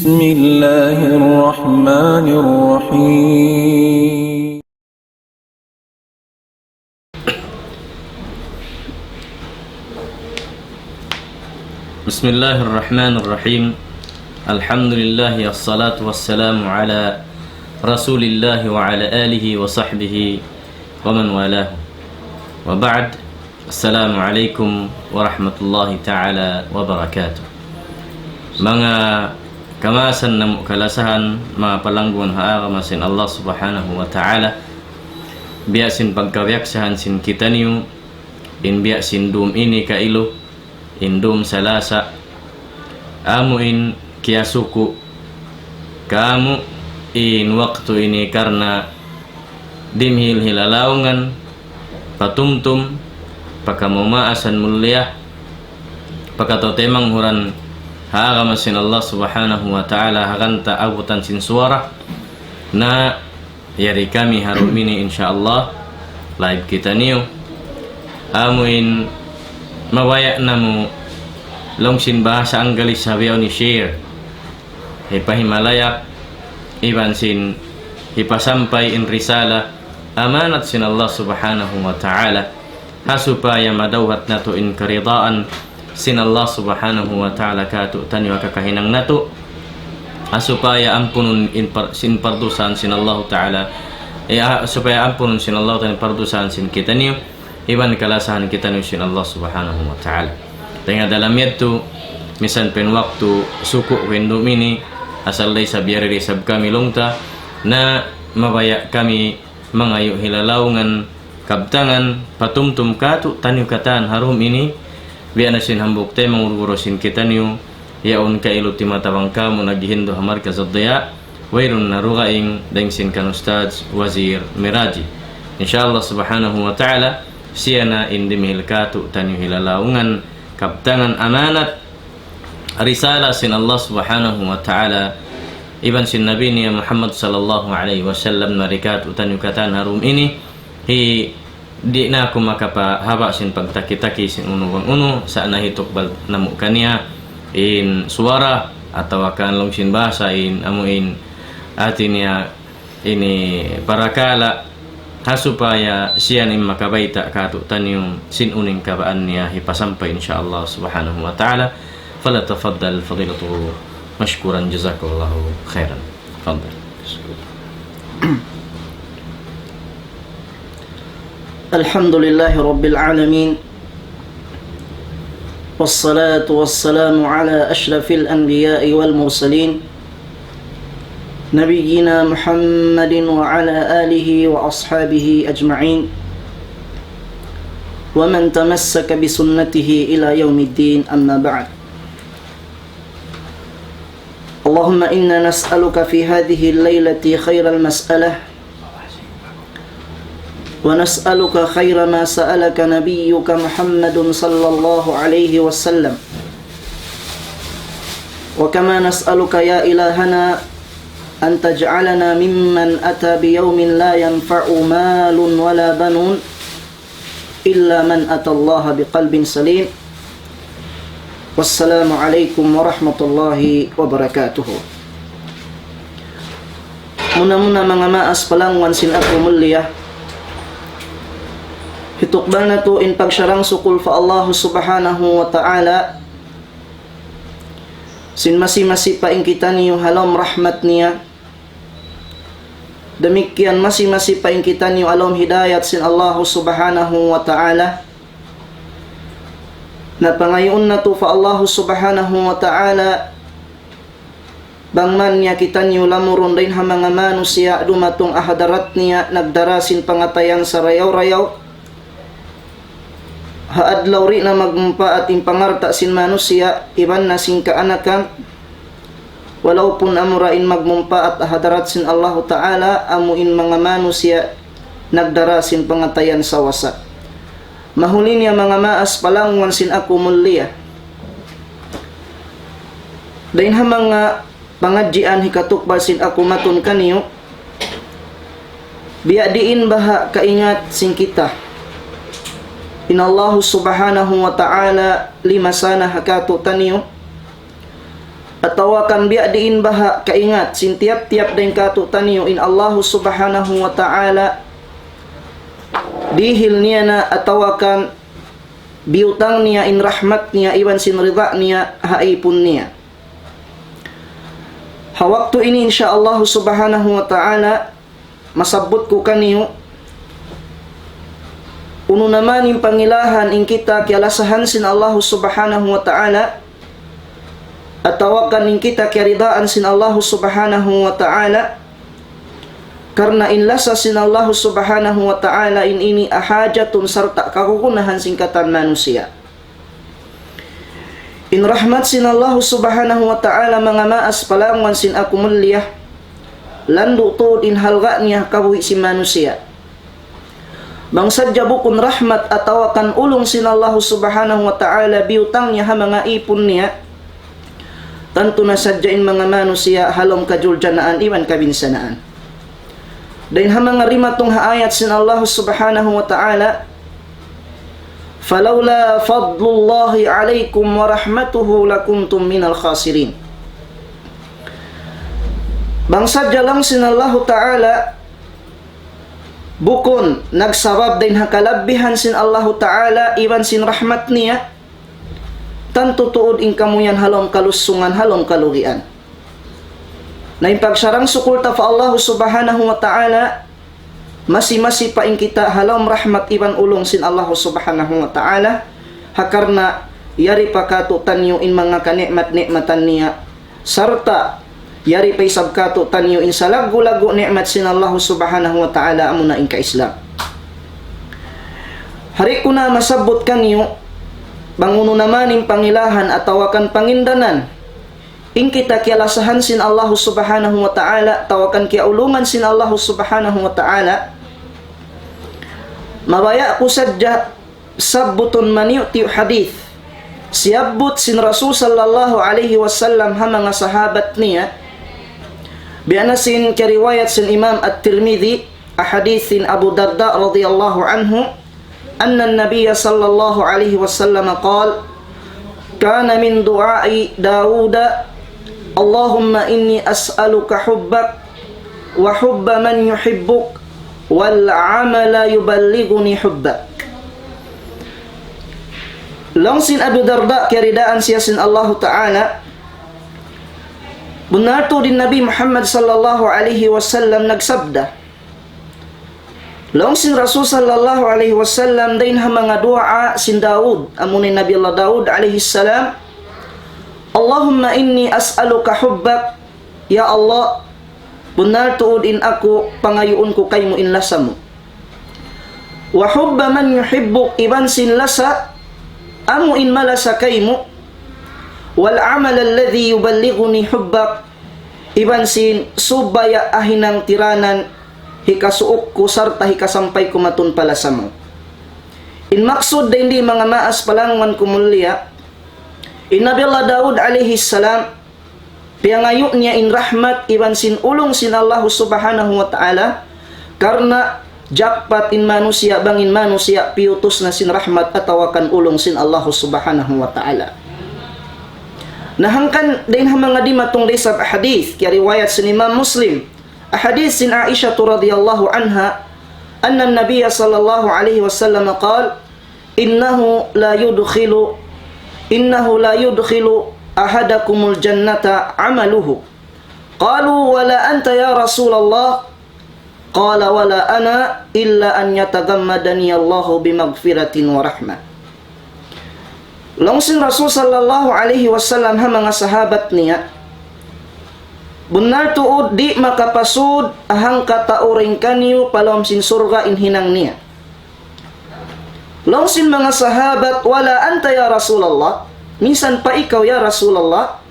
بسم الله الرحمن الرحيم. بسم الله الرحمن الرحيم. الحمد لله والصلاة والسلام على رسول الله وعلى آله وصحبه ومن والاه وبعد. السلام عليكم ورحمة الله تعالى وبركاته. Mga kamasan na kalasahan, mga palangguan haaramasin Allah subhanahu wa ta'ala, biasin pagkawyaksahan sin kita niyo, in biasin dum ini kailo, indum salasa, amuin kiasuku, kamu in waktu ini karena dimhil hilalaungan, patumtum, pakamumaasan mulia, pakatotemang huran haaramasin Allah subhanahu wa ta'ala hakanta abutan sin suara na yari kami harum ini insyaallah live kita niyo amuin mawayak namu longsin bahasa Anggelis sabiyaw ni share ipahimalayak iban sin ipasampay in risala amanat sin Allah subhanahu wa ta'ala hasupaya madawhat nato in karidaan sin Allah subhanahu wa ta'ala katu tanyo kakahinang nato supaya ampunun sin pardusan sin Allah ta'ala supaya ampunun sin Allah ta'ala pardusan sin kita niyo iban kalasahan kita niyo sin Allah subhanahu wa ta'ala. Tengah dalam yaitu misan pen waktu suku wendum ini asal day sabiari sab kami longta na mabaya kami mangayu hilalaungan kabtangan patumtum katu tanyo katan harum ini biana sin hambuk te mangurgurosin kita niyo yaun ka iluti matabang kamu nagihindo hamar kazadaya wairun narugaing deng sin kan ustaz wazir miraji insyaallah subhanahu wa ta'ala siyana indimil katu tanyo hilalaungan kaptangan amanat risala sin Allah subhanahu wa ta'ala iban sin nabi niya Muhammad sallallahu alaihi wasallam narikatu tanyo katan harum ini hi di na ako makapahaba sin pagtaki-taki sin uno sa nahitok bal namo kaniya in suara atau akan long sin bahasa in amuin atin niya ini parakala hasupaya siyan in makabaita katu tanyong sin uning kabaan niya hipasampay insyaallah subhanahu wa ta'ala. Fala tafaddal fadilatu mashkuran jazakallahu khairan. Faddal. الحمد لله رب العالمين والصلاة والسلام على أشرف الأنبياء والمرسلين نبينا محمد وعلى آله وأصحابه أجمعين ومن تمسك بسنته إلى يوم الدين أما بعد. اللهم إنا نسألك في هذه الليلة خير المسألة ونسألك خير ما سألك نبيك محمد صلى الله عليه وسلم وكما نسألك يا إلهنا أن تجعلنا ممن أتى بيوم لا ينفع مال ولا بنون إلا من أتى الله بقلب سليم. والسلام عليكم ورحمة الله وبركاته. Muna-muna mga maas palangwan sin ako mulia hitukbal na to in pagsyarang sukul fa Allah subhanahu wa ta'ala sin masi-masi pa in kita niyo halom rahmat niya demikian masi-masi pa in kita niyo alom hidayat sin Allah subhanahu wa ta'ala na pangayon na to fa Allah subhanahu wa ta'ala bangman niya kita niyo lamurun din ha mga manusia dumatong ahadarat niya nagdarasin pangatayan sa rayaw-rayaw haadlaw ri na magmumpa ating pangarta sin manusia iban na sin kaanakan walaw pun amurain magmumpa at ahadarat sin Allah ta'ala amuin mga manusia nagdara sin pangatayan sa wasa. Mahuli niya mga maas palangwan sin ako mulia dahin ha mga pangadjian hikatukbal sin ako matun kaniyo biya diin baha kaingat sin kita Inna Allah subhanahu wa ta'ala lima sana hakatu taniyo atawakan biya diin baha kaingat sin tiap-tiap din kato taniyo in Allah subhanahu wa ta'ala dihil niya na atawakan biutang niya in rahmat niya iwan sin ridha niya haipun niya. Hawaktu ini insyaallah subhanahu wa ta'ala masabot ko kaniyo uno naman yung pangilahan in kita kialasahan sin Allah subhanahu wa ta'ala at tawakan in kita kiaridaan sin Allah subhanahu wa ta'ala karena in lasa sin Allah subhanahu wa ta'ala in ini ahajatun sarta kakukunahan singkatan manusia. In rahmat sin Allah subhanahu wa ta'ala mga maas palangan sin aku mulyah landu tod in halga niya kabuhi si manusia. Bangsad jabukun rahmat atawakan ulong sin Allah subhanahu wa ta'ala biutang niya ha mga ipon niya tanto na sadyain mga manusia halom kajuljanaan iwan kabinsanaan. Dahil ha mga rimatong haayat sin Allah subhanahu wa ta'ala falawla fadlullahi alaykum wa rahmatuhu lakuntum minal khasirin. Bangsad jalang sin Allah ta'ala bukon nagsabab din hakalabihan sin Allah ta'ala iwan sin rahmat niya tanto tuod in kamuyan halom kalusungan halom kalugian. Na impagsarang sukulta fa Allah subhanahu wa ta'ala masi-masi pa in kita halom rahmat iwan ulong sin Allah subhanahu wa ta'ala hakarna yari pa katutan nyo in mga kanikmat-nikmatan niya sarta yari pa isabkato tanyo in salagu-lagu ni'mat sin Allah subhanahu wa ta'ala amuna in ka-Islam. Hari ko na masabot kanyo banguno naman in pangilahan at tawakan pangindanan in kita kialasahan sin Allah subhanahu wa ta'ala tawakan kiaulungan sin Allah subhanahu wa ta'ala mabaya ko sadya sabbuton maniyo tiyo hadith siyabut sin Rasul sallallahu alaihi wasallam ha mga sahabat niya bianasin kariwayat sin Imam At-Tirmidhi ahadithin Abu Darda radhiyallahu anhu anna an-nabiy sallallahu alaihi wasallam qala kana min du'ai Daud Allahumma inni as'aluka hubbak wa hubba man yuhibbuk wal 'amala yuballighuni hubbak. Langsin Abu Darda kiridaan siya sin Allah Ta'ala benar tu din Nabi Muhammad sallallahu alaihi wasallam nagsabda. Langsin Rasul sallallahu alaihi wasallam din ha mga dua sin Daud amunin Nabi Allah Daud alaihi salam Allahumma inni as'aluka hubbak ya Allah benar tuod in ako pangayuon ko kaymo in lasamu wa hubba man yuhibbuk iban sin lasa amu in malasa kaymo wal amal alladhi yuballighuni hubbak iban sin subaya ahinang tiranan hikasuok ko sarta hikasampay ko matun pala sa mo. In maksud din di mga maas palangan kumulya in Nabi Allah Daud alaihi salam piangayo niya in rahmat iban sin ulong sin Allah subhanahu wa ta'ala karena jakpat in manusia bangin manusia piutos na sin rahmat atawakan ulong sin Allah subhanahu wa ta'ala. Nahangkan din ha mga di matong desab hadith kaya riwayat sin Imam Muslim hadith sin Aisha radhiyallahu anha anna an-nabiy sallallahu alaihi wasallam qala innahu la yudkhilu ahadakumul jannata amaluhu qalu wala anta ya Rasulullah qala wala ana illa an yatagammadani Allahu bimaghfiratin wa rahmah. Langsin Rasul sallallahu alaihi wasallam ha mga sahabat niya benar tuod di makapasud ahang katauring kaniyo palom sin surga in hinang niya. Langsin mga sahabat wala anta ya Rasulullah minsan pa ikaw ya Rasulullah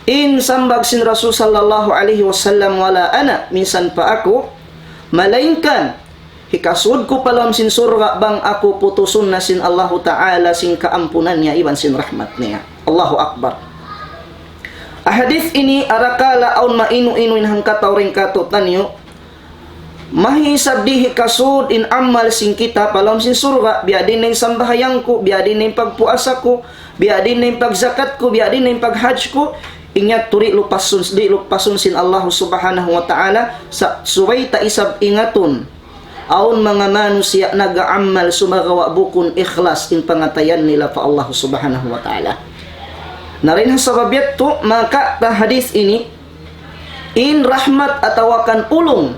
in sambag sin Rasul sallallahu alaihi wasallam wala ana minsan pa ako malainkan hikasud ko palom sin surga bang ako putusun na sin Allah Ta'ala sin kaampunan niya iban sin rahmat niya. Allahu Akbar. Ahadith ini arakala aun mainu-inu in hangkataw ring katutan niyo mahisab di hikasud in amal sin kita palom sin surga biadin na yung sambahayang ko biadin na yung pagpuasa ko biadin na yung pagzakat ko biadin na yung paghajj ko Ingat turi lupasun sin Allah subhanahu wa ta'ala sa suway ta isab ingatun aun mga manusia nagaamal sumagawa bukun ikhlas in pangatayan nila pa Allah subhanahu wa ta'ala. Narin sababiat to maka ta hadis ini in rahmat atawakan ulung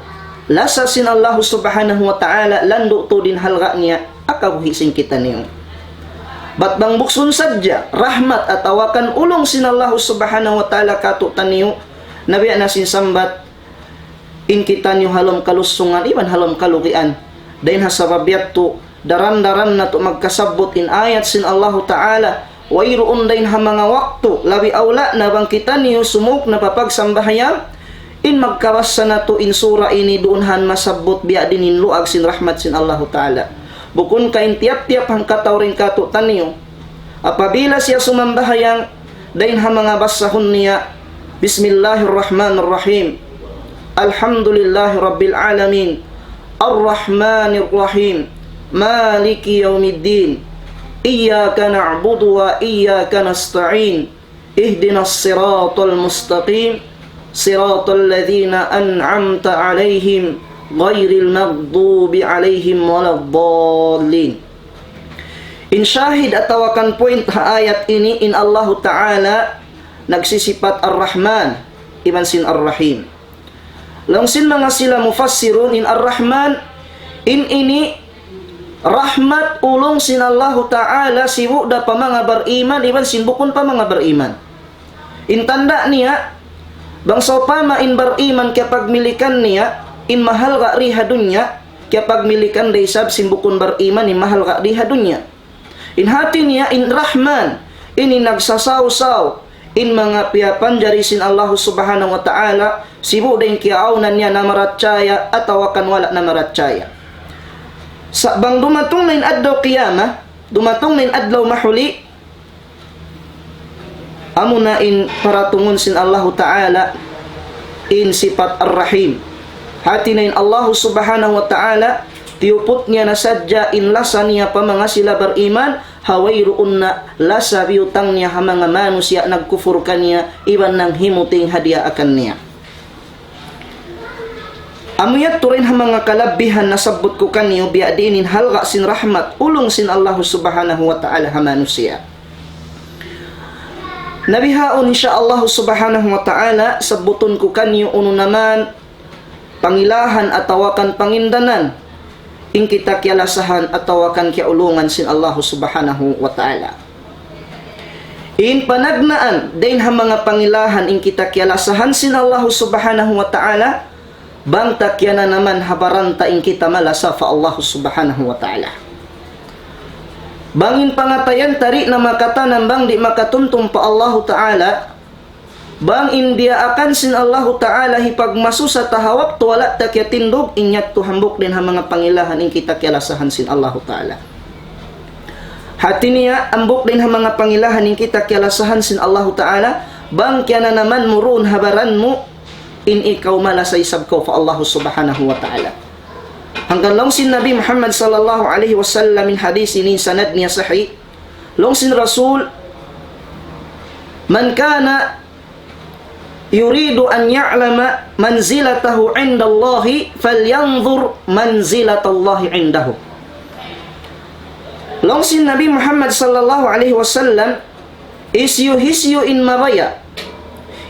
lasa sin Allah subhanahu wa ta'ala lando to din halga niya akabuhisin kita niyo. Bat bang buksun sadya rahmat atawakan ulung sin Allah subhanahu wa ta'ala kato taniyo nabi nasin sambat in kita niyo halom kalusungan iban halom kalugian dahin hasababiat to daran-daran na to magkasabot in ayat sin Allah ta'ala wayroon dahin ha mga waktu labi awla na bang kita niyo sumuk na papagsambahayang in magkawasa na to in sura ini doonhan masabot biya dinin luag sin rahmat sin Allah ta'ala. Bukun kain tiap-tiap hang kataw rin kato taniyo. Apabila siya sumambahayang dahin ha mga basahon niya Bismillahirrahmanirrahim Alhamdulillahi Rabbil Alamin Ar-Rahmanirrahim Maliki Yawmiddin Iyyaka na'budu wa iyyaka nasta'in Ihdinas siratal mustaqim Siratal ladzina an'amta 'alaihim ghairil maghdubi 'alaihim waladdallin. In syahid atawakan point ha ayat ini in Allah Ta'ala nagsisipat Ar-Rahman iban sin Ar-Rahim. Lang sin mga sila mufassirun in Ar-Rahman in ini rahmat ulong sin Allah Ta'ala siwu da pa mga beriman iban sin bukun pa mga beriman. In tanda niya bangsa pama in beriman kapag milikan niya in mahal ga riha dunya kapag milikan daysab simbukun beriman in mahal ga riha dunya. In hati niya in Rahman ini nagsasaw-saw in mga piyapan jari sin Allah subhanahu wa ta'ala sibu din kiaunan niya na maratsyaya atawakan wala na maratsyaya. Sa bang dumatong na in adlaw qiyamah, dumatong na in adlaw mahuli amo na in paratungon sin Allah Ta'ala in sifat Ar-Rahim. Hati na in Allah subhanahu wa ta'ala tiupot niya na sadya in lasa niya pa mga sila beriman hawayroon na lasa biutang niya ha mga manusia nagkufur ka niya iban ng himuting hadiah akan niya. Amuyat turin ha mga kalabihan na sabot ko kaniyo biya diinin halga sin rahmat ulong sin Allah subhanahu wa ta'ala ha manusia. Nabihaon insyaallah subhanahu wa ta'ala sabuton ko kanyo uno naman pangilahan atawakan pangindanan in kita kialasahan atawakan kiaulungan sin Allah subhanahu wa ta'ala. In panagnaan din ha mga pangilahan in kita kialasahan sin Allah subhanahu wa ta'ala bangta kya na naman habaranta in kita malasa fa Allah subhanahu wa ta'ala. Bangin pangatayan tari na makatanan bang di makatuntum pa Allah Ta'ala bang india akan sin Allah Ta'ala hipagmasu sa tahawak tu wala ta kya tindog inyat tu hambok din ha mga pangilahan in kita kialasahan sin Allah Ta'ala. Hati niya ambok din ha mga pangilahan in kita kialasahan sin Allah Ta'ala bang kya na naman murun habaran mo in ikaw malasay sabko fa Allah subhanahu wa ta'ala. Hanggang long sin Nabi Muhammad sallallahu alaihi wasallam min hadis ini sanad niya sahih. Long sin Rasul man kana yuridu an ya'lama manzilatahu 'inda Allah falyanzur manzilatallahi 'indahu. Long sin Nabi Muhammad sallallahu alaihi wasallam isyu in maraya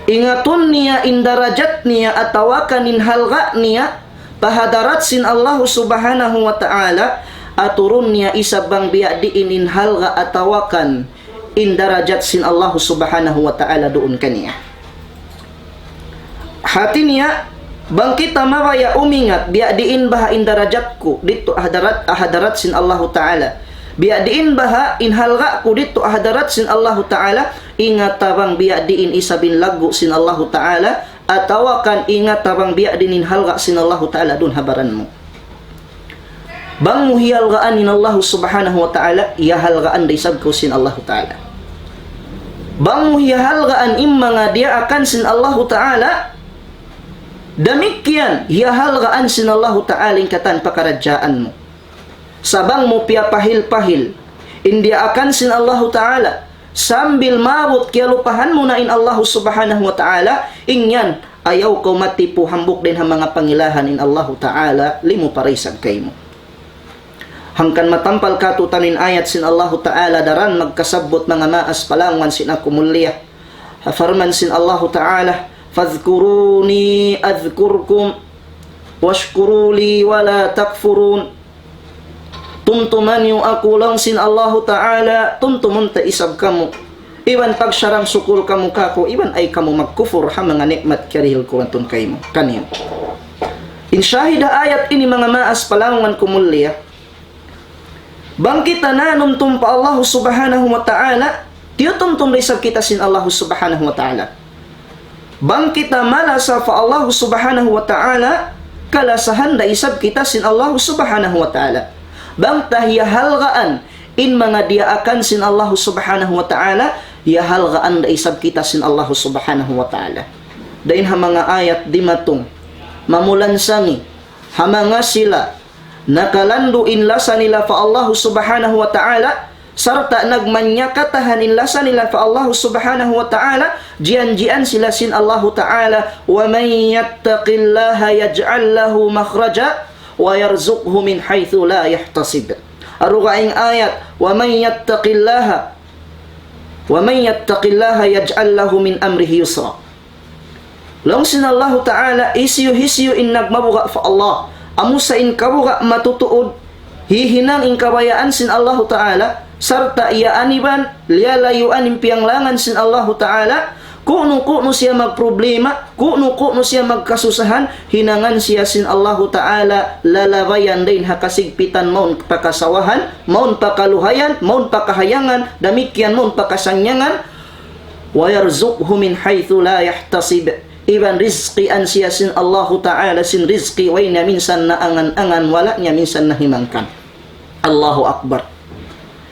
ingatun niya in darajat niya atawakan in halga niya pahadarat sin Allah subhanahu wa ta'ala aturun niya isabang biya diinin halga atawakan in darajat sin Allah subhanahu wa ta'ala doon kaniya. Hati niya bang kita maraya umingat biya diin baha in darajat ko dito ahadarat sin Allah ta'ala biya diin baha in halga ko dito ahadarat sin Allah ta'ala ingat tabang biya diin isabin lagu sin Allah ta'ala atawakan ingat tabang biya dinin halga sin Allah ta'ala dun habaran mo. Bang muhialgaan in Allah subhanahu wa ta'ala iya halgaan day sabko sin Allah ta'ala. Bang muhialgaan imma nga dia akan sin Allah ta'ala demikian iya halgaan sin Allah ta'ala in katan pakarajaan mo. Sabang mo pia pahil-pahil india akan sin Allah ta'ala sambil mabot kaya lupahan mo na in Allah subhanahu wa ta'ala, ingyan ayaw ko matipu hambok din ang mga pangilahan in Allah ta'ala, limo parisag kayo mo. Hangkan matampal katutanin ayat sin Allah ta'ala daran magkasabot mga maas palangan sin ako mulia. Hafarman sin Allah ta'ala, fadhkuruni adhkurkum washkuruli wala takfurun. Tuntuman yung ako lang sin Allah Ta'ala, tuntuman ta isab kamu. Iwan pagsarang sukul kamu kako, iwan ay kamu magkufur ha mga nikmat karihil kurantun kayo mo. Kanyan. Insyahida ayat ini mga maas palangan kumulya. Bangkita na numtum pa Allah Subhanahu wa Ta'ala, tiyutumtum risab kita sin Allah Subhanahu wa Ta'ala. Bangkita malasa fa Allah Subhanahu wa Ta'ala, kalasahan da isab kita sin Allah Subhanahu wa Ta'ala. Bang tahiya halgaan in mga diaakan sin Allah subhanahu wa ta'ala, ya halgaan da isab kita sin Allah subhanahu wa ta'ala. Dain ha mga ayat di matong mamulansangi hamanga sila nakalandu in lasa nila fa Allah subhanahu wa ta'ala, sarta nagmanyakatahan in lasa nila fa Allah subhanahu wa ta'ala, jian-jian sila sin Allah ta'ala, wa man yattaqillaha yaj'al lahu makhraja wa yarzuqhu min haitsu la yahtasib. Arugaing ayat, wa man yattaqillaha yaj'al lahu min amrihi yusra. Long sin Allah ta'ala isyu in nagmabuga fa Allah, amu sa in kabuga matutuod, hihinang in kabayaan sin Allah ta'ala, sarta iya aniban lialayuan in pianglangan sin Allah ta'ala, kuno siya magproblema, kuno siya magkasusahan, hinangan siya sin Allah Ta'ala, lalabayan din hakasigpitan maun pakasawahan, maun pakaluhayan, maun pakahayangan, damikyan maun pakasanyangan, wa yarzuqhu min haitsu la yahtasib. Iban rizqian siya sin Allah Ta'ala, sin rizqi way na minsan na angan-angan, wala niya minsan na himangkan. Allahu Akbar.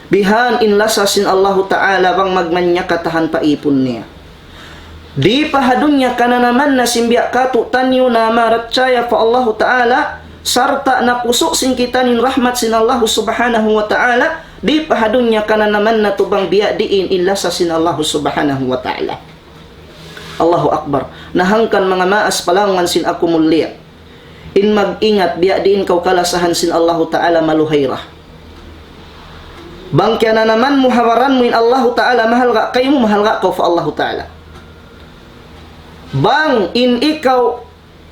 Bihan in lasa sin Allah Ta'ala bang magmanya katahan paipon niya. Di pahadunya kana naman na simbya katu tanyo na maratcaya fa Allah Ta'ala, sarta na pusok sin kita nin rahmat sin Allah subhanahu wa ta'ala, di pahadunya kana naman na tubang biya diin illa sa sin Allah subhanahu wa ta'ala. Allahu Akbar. Nahangkan mga maas palangan sin ako mulia, in mag-ingat biya diin kau kalasahan sin Allah Ta'ala maluhayrah. Bangkya na naman muhawaran mo in Allah Ta'ala, mahal ka kayo mo, mahal ka kau fa Allah Ta'ala. Bang in ikaw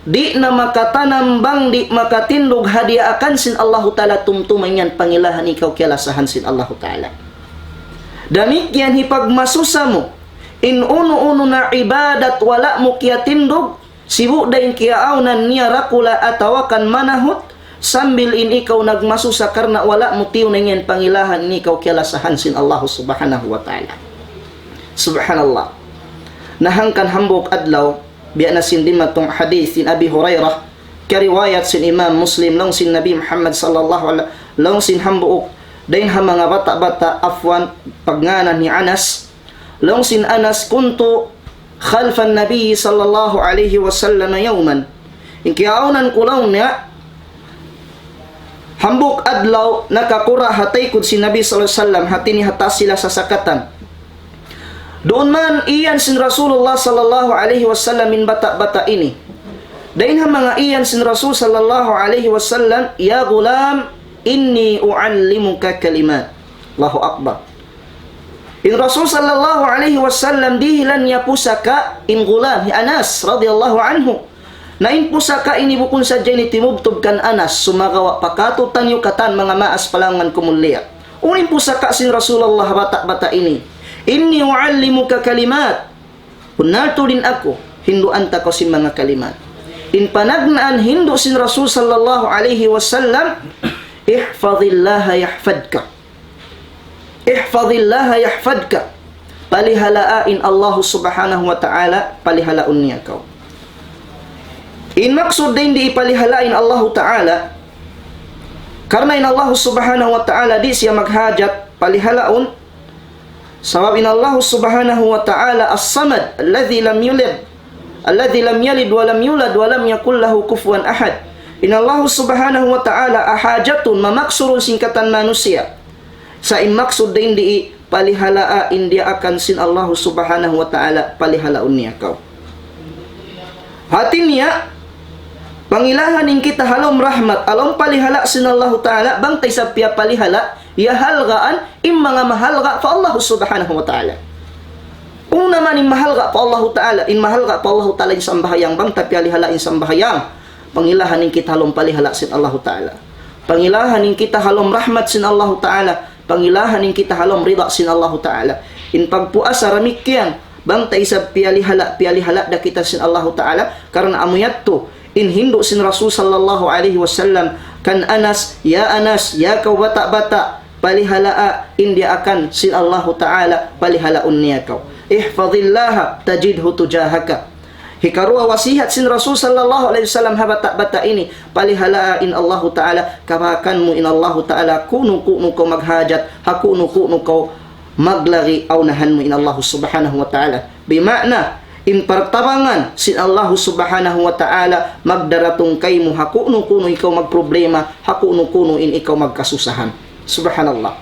di na makatanam, bang di makatindog hadiah akan sin Allah Ta'ala, tumtumanyan pangilahan ikaw kialasahan sin Allah Ta'ala. Damikyan hipagmasusa mo in uno na ibadat wala mo kiatindog, sibu dain kiaawnan niya rakula atawakan manahut, sambil in ikaw nagmasusa karna wala mo tiyo na yan pangilahan ni ikaw kialasahan sin Allah subhanahu wa ta'ala. Subhanallah. Nahangkan hambok adlaw biya na sin dimatong hadith sin Abi Hurairah, kariwayat sin Imam Muslim, long sin Nabi Muhammad sallallahu alaihi long sin hambok dain ha mga bata-bata afwan pagnganan ni Anas, long sin Anas, kuntu khalfan Nabi sallallahu alaihi wasallam yawman, in kiaunan kulaw niya hambok adlaw nakakura hatay kud si Nabi sallallahu alaihi wasallam, hatini hatas sila sa sakatan. Doon man iyan sin Rasulullah sallallahu alaihi wasallam min bata-bata ini. Dain ha mga iyan sin Rasul sallallahu alaihi wasallam, ya gulam inni uallimuka kalimat. Allahu Akbar. In Rasul sallallahu alaihi wasallam dihilan niya pusaka in gulam hi Anas radhiyallahu anhu. Na in pusaka ini bukun sa jay ni timubtub kan Anas, sumagawa pakatutan yu katan mga maas palangan kumulia. Unin pusaka sin Rasulullah bata-bata ini. Inni uallimuka kalimat. Hunalto din ako, hinduan ta ko sin mga kalimat. In panagnaan hindu sin Rasul sallallahu alaihi wasallam, ihfazillaha yahfadka. Ihfazillaha yahfadka. Palihalaain Allah subhanahu wa ta'ala, palihalaun niya kau. In maksud din di ipalihalain Allah ta'ala, karena in Allah subhanahu wa ta'ala di siya maghajat palihalaun, sabab in Allah subhanahu wa ta'ala as-samad alladhi lam yalid wa lam yulad wa lam yakul lahu kufuwan ahad. In Allah subhanahu wa ta'ala ahajatun, mamaksurun singkatan manusia. Sa in maksud din di palihalaa india akan sin Allah subhanahu wa ta'ala palihalaun niya kau. Hati niya, pangilahan in kita halom rahmat, alom palihala sin Allah ta'ala, bang tay sa piya palihala, ya halgaan, im mga mahalga pa Allah subhanahu wa ta'ala. Kung naman in mahalga pa Allah ta'ala, in mahalga pa Allah ta'ala in sambahayang, bang tapi alihala in sambahayang, pangilahan in kita halom palihala sin Allah ta'ala. Pangilahan in kita halom rahmat sin Allah ta'ala, pangilahan in kita halom rida sin Allah ta'ala. In pagpuasa ramikyan, bang tay sa pialihala da kita sin Allah ta'ala, karena amuyat to, in hindu sin Rasul sallallahu alaihi wasallam, kan Anas, ya kau bata-bata, palihalaa india akan sin Allah ta'ala palihalaun niya kau. Ihfadhillaha tajidhu tujahaka. Hikarua wasihat sin Rasul sallallahu alaihi wasallam habata-bata ini, palihalaa in Allah ta'ala, kabakanmu in Allah ta'ala, kunu kau maghajat, hakunu kau maglari aunahanmu in Allah subhanahu wa ta'ala. Bimakna, in pertabangan sin Allah subhanahu wa ta'ala, magdaratong kaymo, hakunu ikaw magproblema, hakunu in ikaw magkasusahan. Subhanallah.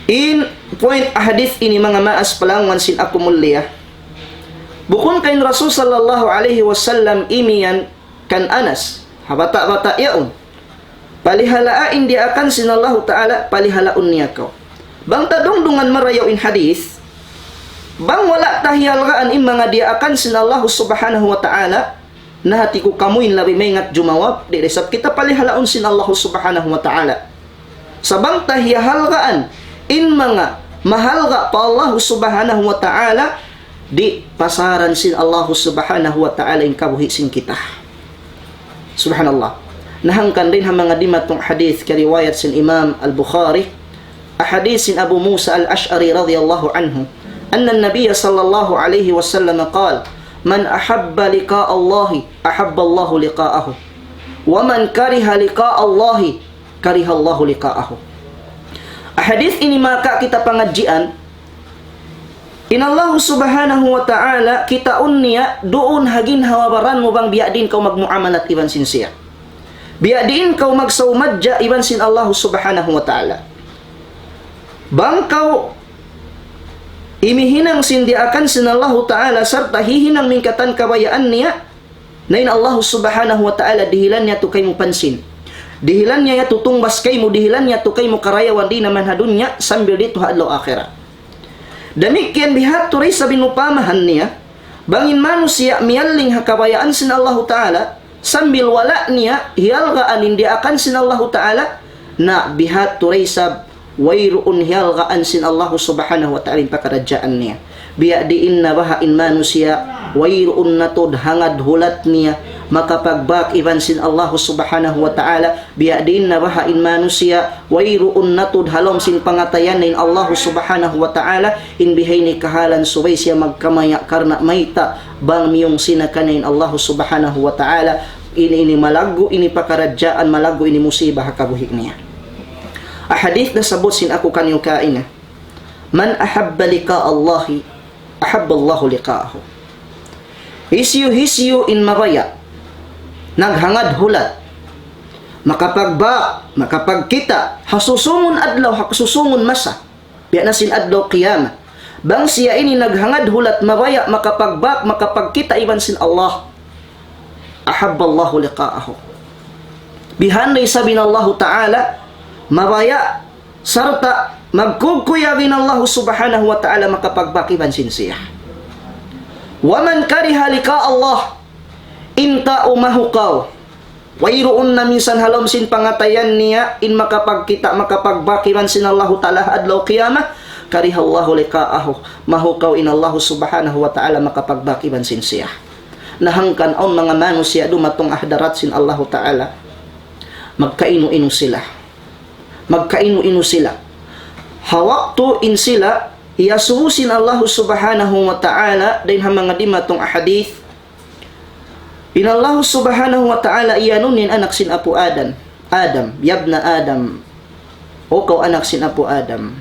In point hadith ini mga maas palangan sin ako mulia, bukun kain Rasul sallallahu alaihi wasallam imian kan Anas, habata-bata yaun, palihalaan dia akan sin Allah ta'ala palihalaun niya kau. Bang tadong dungan marayaw in hadith, bang wala tahialgaan in mga dia akan sin Allah subhanahu wa ta'ala, na hati ko kamuin labi may ngat jumawab, di resap kita palihalaun sin Allah subhanahu wa ta'ala. Sabang tahialgaan in mga mahalga pa Allah subhanahu wa ta'ala, di pasaran sin Allah subhanahu wa ta'ala in kabuhi sin kita. Subhanallah. Nahangkan din ang mga dimatong hadith kariwayat sin Imam Al-Bukhari, ahadith sin Abu Musa Al-Ash'ari radiyallahu anhu, anna an-nabiy sallallahu alayhi wa sallam qala, man ahabba liqa Allahi ahabba Allahu liqa'ahu, wa man kariha liqa Allahi kariha Allahu liqa'ahu. Hadis ini maka kita pengajian, inallahu subhanahu wa ta'ala kita unniya doon hagin hawabaran mo bang biadin kau magmuamalat iban sin siya, biadin kau magsaumadja iban sin Allah subhanahu wa ta'ala, bang kau imihinang sindiakan sin Allah ta'ala serta hihinang mingkatan kabayaan niya, nain Allah subhanahu wa ta'ala dihilan niya to kay mo pansin, dihilan niya ya tutungbas kay mo, dihilan niya to kay mo karayawan di naman hadunya sambil dito hadlaw akhirat. Demikian bihat turay sa binupamahan niya, bangin manusia miyaling hakabayaan sin Allah ta'ala, sambil wala niya hiyalgaan hindi akan sin Allah ta'ala, na bihat turay sa wayruun hiyalgaan sin Allah subhanahu wa ta'ala in pakarajaan niya. Biadiin na bahain manusia wayruun natod hangad hulat niya, makapagbak iban sin Allah subhanahu wa ta'ala, biadin na bahain manusia wayruun natod halom sin pangatayan na in Allah subhanahu wa ta'ala, in bihay ni kahalan subay siya magkamaya karna mayta bang miyong sinakanin Allah subhanahu wa ta'ala, ini malago ini pakarajaan, malago ini musibah kabuhik niya. Ahadith na sabot sin ako kanyo kaina, man ahabba liqa Allahi ahabba Allahu liqa'ahu. Hisyu in maraya, naghangad hulat, makapagbak, makapagkita, hasusungon adlaw, hasusungon masa, biya na sin adlaw qiyamah, bang siya ini naghangad hulat maraya, makapagbak, makapagkita iban sin Allah, ahabballahu liqa'ahu. Bihanday sabin Allah ta'ala, maraya, sarta magkukuyagin Allah subhanahu wa ta'ala, makapagbak iban sin siya. Waman kariha liqa Allah, inta umahukaw, wayroon na minsan halom sin pangatayan niya, in makapagkita, makapagbakiman sin Allah ta'ala adlaw qiyamah, kariha Allah liqa'ahu, mahukaw in Allah subhanahu wa ta'ala, makapagbakiman sin siya. Nahangkan ang mga manusia dumatong ahdarat sin Allah ta'ala, magkainu-inu sila, hawakto in sila, iyasuhusin Allah subhanahu wa ta'ala, din ang mga dimatong ahadith, in Allah subhanahu wa ta'ala iyanunin anak sin Apu Adam, yabna Adam, o kau anak sin Apu Adam,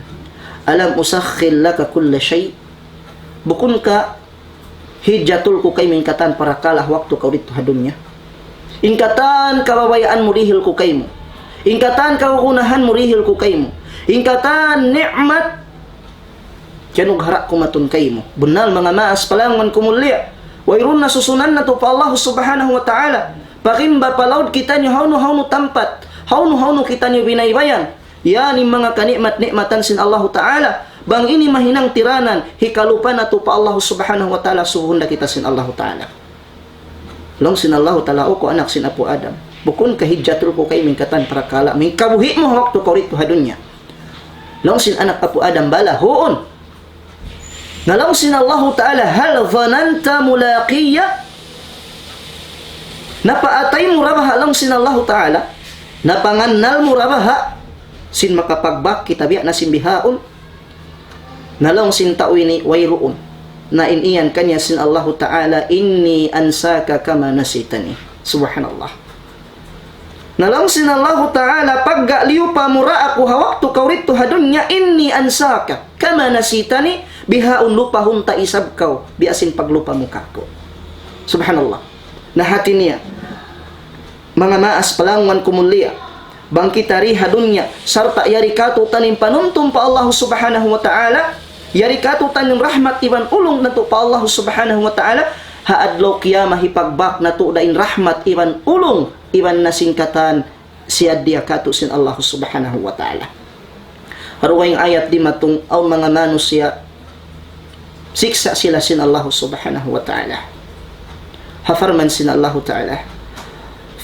alam usakhil laka kulla shay, bukun ka hijatul ko kay mingkatan para kalah waktu kau dito hadunya, ingkatan kababayaan murihil ko kay mo, ingkatan kaukunahan murihil ko kay mo, Ingkatan nikmat kanug hara kumatun kay mo. Bunal mga maas palangan kumulya. Wairun na susunan na to pa Allah subhanahu wa ta'ala. Pakimba palaud kita niyo hawno tampat. Hawno kita niyo binaybayan. Yan yung mga kanikmat-nikmatan sin Allah ta'ala. Bang ini mahinang tiranan. Hikalupan na to pa Allah subhanahu wa ta'ala. Suhunda kita sin Allah ta'ala. Long sin Allah ta'ala o ko anak sin Apo Adam. Bukun kahidjatul ko kay mingkatan parakala. Mingkabuhi mo waktu kaurit to hadunya. Long sin anak Apo Adam bala. Hoon. Nalang sin Allah Ta'ala, hal dhananta mulaqiya? Napaatay mo rabaha lang sin Allah Ta'ala? Napangannal mo rabaha? Sin makapagbak kitabiya na simbihaon? Nalang sin ta'wini wayruun. Na iniyan kanya sin Allah Ta'ala, inni ansaka kama nasitani. Subhanallah. Nalang sin Allah Ta'ala, paggaliw pa mura ako hawak to kaurit to hadunya, inni ansaka kama nasitani. Bihaun lupa hunta isab kau biasin paglupa muka ko. Subhanallah. Nahati niya mga maas palangan kumulia bangkitari hadunya sarta yari katutan yung panuntum pa Allah subhanahu wa ta'ala, yari katutan yung rahmat iban ulong na to pa Allah subhanahu wa ta'ala, haadlaw kiyama hipagbak na to dain rahmat iban ulong iban nasingkatan siya dia katusin Allah subhanahu wa ta'ala. Haruwa yung ayat di matong aw mga manusia siksa sila sin Allah subhanahu wa ta'ala. Hafarman sin Allah ta'ala.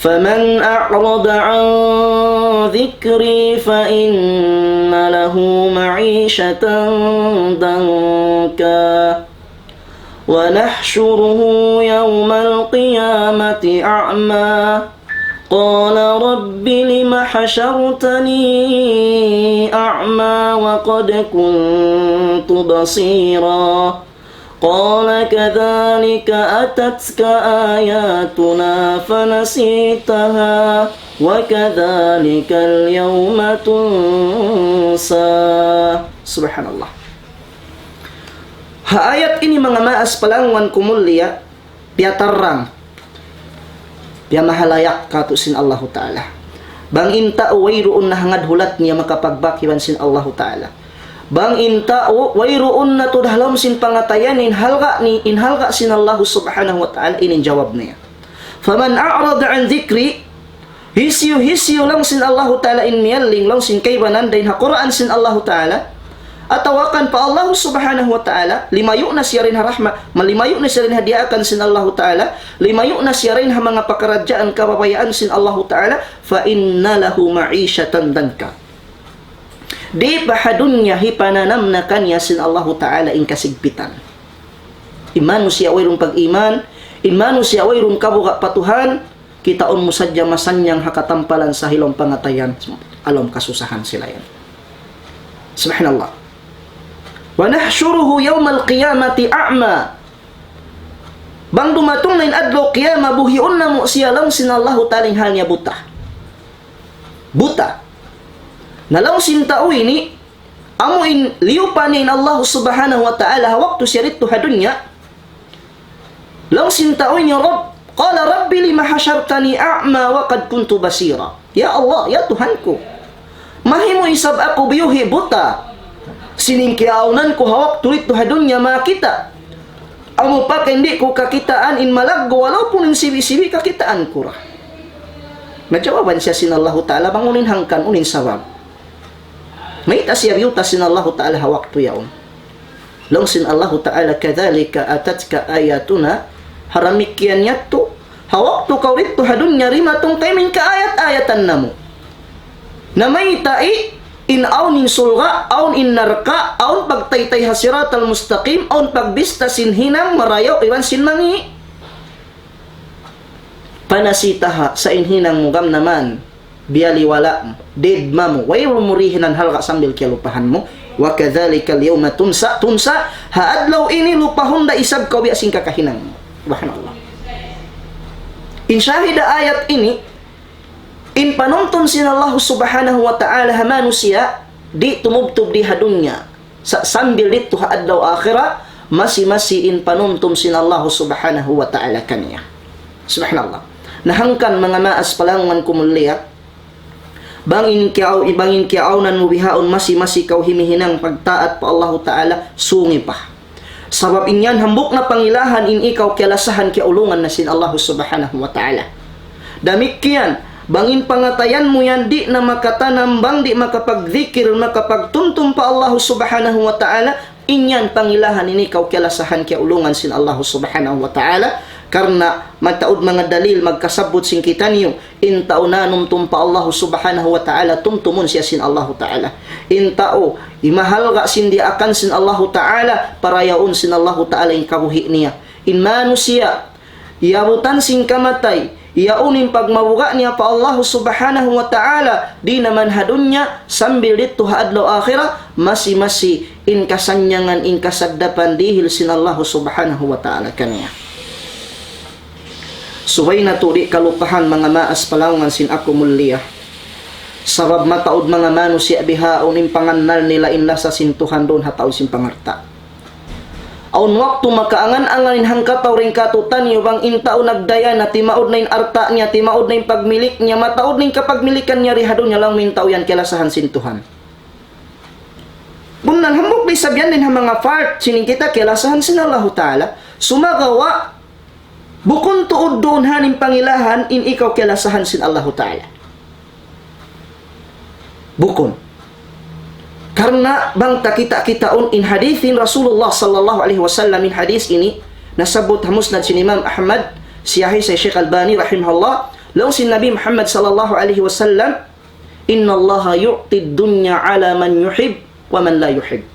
فَمَنْ أَعْرَضَ عَنْ ذِكْرِي فَإِنَّ لَهُ مَعِيشَةً ضَنْكًا وَنَحْشُرُهُ يَوْمَ الْقِيَامَةِ أَعْمَى قَالَ رَبِّ لِمَ حَشَرْتَنِي أَعْمَى وَقَدْ كُنْتُ بَصِيرًا قَالَ كَذَلِكَ أَتَتْكَ آيَاتُنَا فَنَسِيتَهَا وَكَذَلِكَ الْيَوْمَ تُنْسَى. Subhanallah. Ayat ini mga maas palangan kumulya dia tarang dia mahalayak katusin Allah Ta'ala. Bang inta wayruun na hangad hulat niya makapagbakiwan sin Allah Ta'ala. Bang inta wayruun na to dahlom sin pangatayan inhalga sin Allah Subhanahu wa Ta'ala inin jawab niya. Faman a'rada an dhikri hisyu lang sin Allah Ta'ala in miyaling lang sin kaybanan dahin hakuraan sin Allah Ta'ala. Atawakan pa Allah subhanahu wa ta'ala, limayo na siya rin harahma, malimayo na siya rin hadiakan sin Allah ta'ala, limayo na siya rin ha mga pakaradyaan kababayaan sin Allah ta'ala, fa inna lahu ma'isyatan danka. Di bahadunya hipananam na kanya sin Allah ta'ala in kasigpitan. Imanu siya wayrong pag-iman, imanu siya wayrong kabuka patuhan, kitaon mo sadya masanyang hakatampalan sa hilong pangatayan, alam kasusahan sila yan. Subhanallah. Wa nahsyuruhu yawmal qiyamati a'ma. Bang dumatong na adlaw qiyama buhiun na mo siya lang sinallahu taling halnya buta. Buta. Nalaw sintao ini amuin liupanin Allah subhanahu wa ta'ala waktu syaritu hadunya. Law sintao ini Rabb qala rabbi lima hasyartani a'ma wa qad kuntu basira. Ya Allah, ya Tuhanku, mahimu isab aku biyuhi buta. Siningkiaunan ko hawak tulit to hadunya makita. Amo pa hindi ko kakitaan in malaggo walaupun in sibi-sibi kakitaan ko ra. Najawaban siya sin Allah Ta'ala bangunin hangkan unin sawab. May tasiyar yuta sin Allah Ta'ala hawak to yaon. Long sin Allah Ta'ala kadhalika atatka ayatuna haramikyan yatto hawak to kaurit to hadunya rimatong kaimin ka ayat-ayatan namo. Na may tai in aun in sulga, aun in narka, aun pagtaytay hasirat al-mustaqim, aun pagbista sin hinang marayaw, iwan sin mangi. Panasitaha sa inhinang mugam naman, biyaliwala, deadma mo, way rumurihinan halka sambil kialupahan mo, wa kadhalika al-yawma tunsa, haadlaw ini lupahon da isab kawi asing kakahinang mo. Subhanallah. In syahida ayat ini, in panuntun sin Allah subhanahu wa ta'ala manusia di tumubtub di hadunya sa sambil dito haadlaw akhirah masi in panuntun sin Allah subhanahu wa ta'ala kanya. Subhanallah. Nahangkan mga maas palangan kumulya bangin kiaw nan mubihaon masi kau himihinang pagtaat pa Allah Ta'ala sungi pa. Sabab inyan hambuk na pangilahan in ikaw kialasahan kiaulungan na sin Allah Subhanahu wa Ta'ala. Damikian, bangin pangatayan mo yan di na makatanambang, di makapagzikir, makapagtuntum pa Allah Subhanahu wa Ta'ala, inyan pangilahan in ikaw kialasahan kiaulungan sin Allah Subhanahu wa Ta'ala. Karena mataud mga dalil magkasabot sing kita niyo in taunanum tumpa Allah Subhanahu wa Ta'ala tumtumun siya sin Allah Ta'ala. In tao imahal ga sin dia akan sin Allah Ta'ala parayaon sin Allah Ta'ala in kabuhi niya. In manusia yabutan sing kamatay yaunin pagmabuga niya pa Allah Subhanahu wa Ta'ala di naman hadunya sambil dito haadlaw akhirah masi in kasanyangan in kasagdapan dihil sin Allah Subhanahu wa Ta'ala kaniya. Suway na tuli kalupahan mga maas palawangan sin ako mulia. Sabab mataod mga manusia bihaon in pangannal nila inla sa sintuhan doon hataod sin pangarta. Aun waktu makaangan-anganin hangkataw rin katutan niyo bang intao nagdaya na timaod na in arta niya, timaod na in pagmilik niya, mataod na in kapagmilikan niya rihado niya lang mintao yan kilasahan sintuhan. Bunan hambok di sabyan din ha mga fart sining kita kilasahan sin Allah Ta'ala sumagawa bukon tuod doon haning pangilahan in ikaw kilasahan sin Allah Ta'ala. Bukon. Karena bang takita-kitaon in hadithin Rasulullah sallallahu alaihi wasallam in hadis ini nasabot hamusnad sin Imam Ahmad siyahi sa Syekh Albani rahimahullah law sin Nabi Muhammad sallallahu alaihi wasallam inna Allah yu'ti dunya ala man yuhib wa man la yuhib